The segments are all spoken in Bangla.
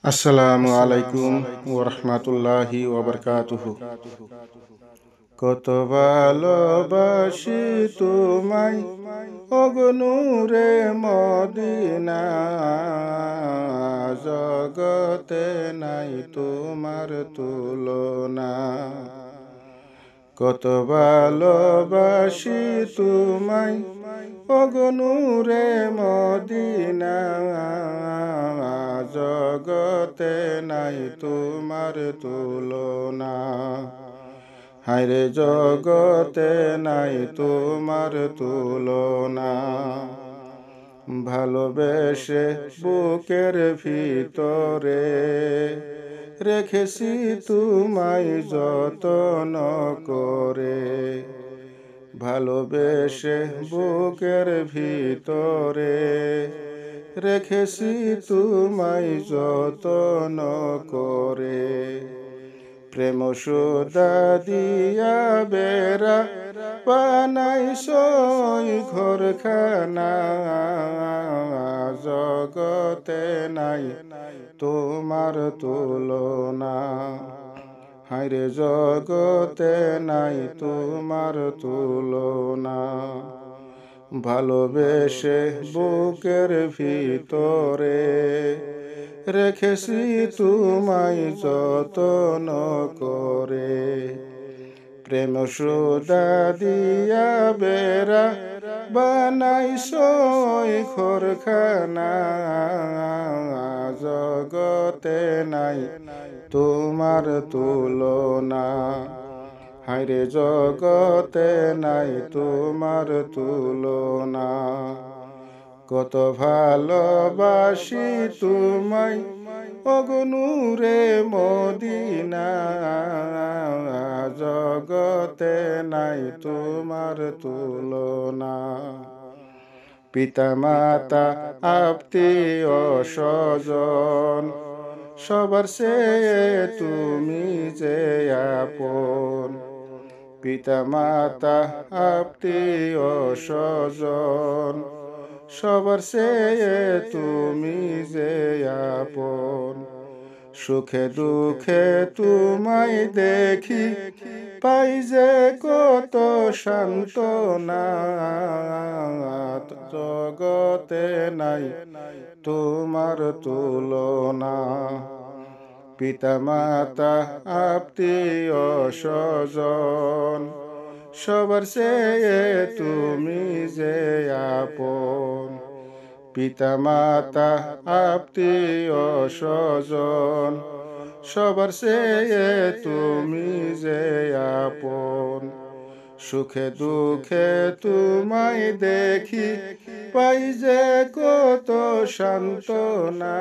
আসসালামু আলাইকুম ওয়া রাহমাতুল্লাহি ওয়া বারাকাতুহু। কত ভালোবাসি তোমায় ওগো নূরে মদিনা, জগতে নাই তোমার তুলনা। কত ভালোবাসি তোমায় ওগো নূরে মদিনা, জগতে নাই তোমার তুলনা। হায়রে জগতে নাই তোমার তুলনা। ভালোবেসে বুকের ভিতরে রেখেছি তোমায় যতন করে। ভালোবেসে বুকের ভিতরে রেখেছি তোমায় যতন করে। প্রেম সুধা দিয়া বেড়া বানাইছই ঘরখানা, জগতে নাই তোমার তুলনা। হায়রে জগতে নাই তোমার তুলনা। ভালোবেসে বুকের ভিতরে রেখেছি তোমায় যতন করে। প্রেম সুধা দিয়া বেড়া বানাইছই ঘরখানা, জগতে নাই তোমার তুলনা। হায়রে জগতে নাই তোমার তুলনা। কত ভালোবাসি তোমায় ওগো নূরে মদিনা, জগতে নাই তোমার তুলনা। পিতা মাতা আত্মীয় স্বজন সবার চেয়ে তুমি যে আপন। পিতা মাতা আত্মীয় স্বজন সবার চেয়ে তুমি যে আপন। সুখে দুঃখে তোমায় দেখি পাই যে কত সান্ত্বনা, জগতে নাই তোমার তুলনা। পিতা মাতা আত্মীয় স্বজন সবার চেয়ে তুমি যে আপন। পিতা মাতা আত্মীয় স্বজন সবার চেয়ে তুমি যে আপন। সুখে দুঃখে তোমায় দেখি পাই যে কত সান্ত্বনা,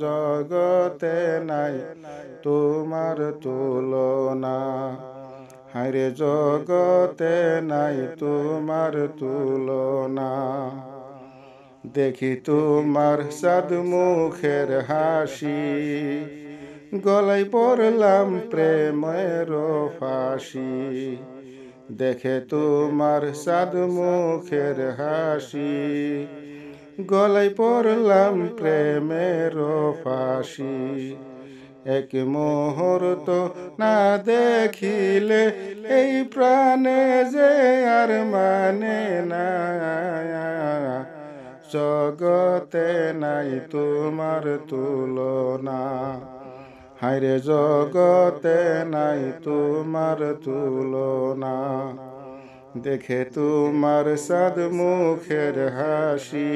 জগতে নাই তোমার তুলনা। হায়রে জগতে নাই তোমার তুলনা। দেখি তোমার সাদ মুখের হাসি, গলায় পড়লাম প্রেমের ফাঁসি। দেখে তোমার সাদ মুখের হাসি, গলায় পড়লাম প্রেমের ফাঁসি। এক মুহূর্ত না দেখিলে এই প্রাণে যে আর মানে না, জগতে নাই তোমার তুলনা। হায়রে জগতে নাই তোমার তুলনা। দেখে তোমার সাদ মুখের হাসি,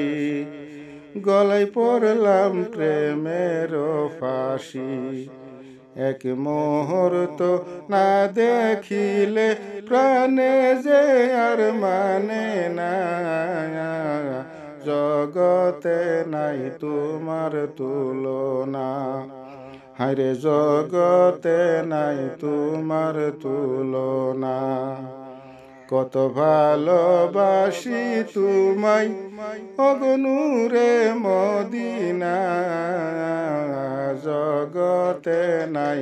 গলায় পড়লাম প্রেমের ফাঁসি। এক মুহূর্ত না দেখিলে প্রাণে যে আর মানে না, জগতে নাই তোমার তুলনা। হায়রে জগতে নাই তোমার তুলনা। কত ভালোবাসি তোমায় ওগো নূরে মদিনা, জগতে নাই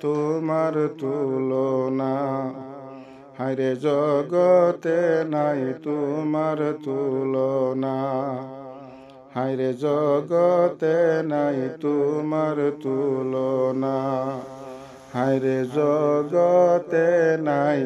তোমার তুলনা। হায়রে জগতে নাই তোমার তুলনা। হায়রে জগতে নাই তোমার তুলনা, হায়রে জগতে নাই